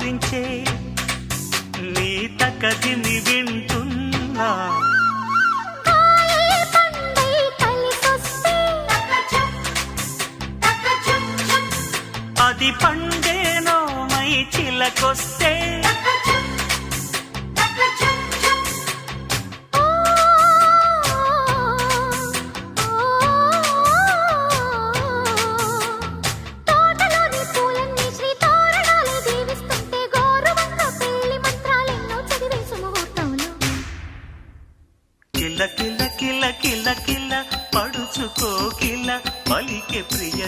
పూరించే నీ తకదిమి వింటున్నా అది పండేనో మై చిలకొస్తే కిల కిల కిల కిల కిల పడుచుకో కిల పలికే ప్రియ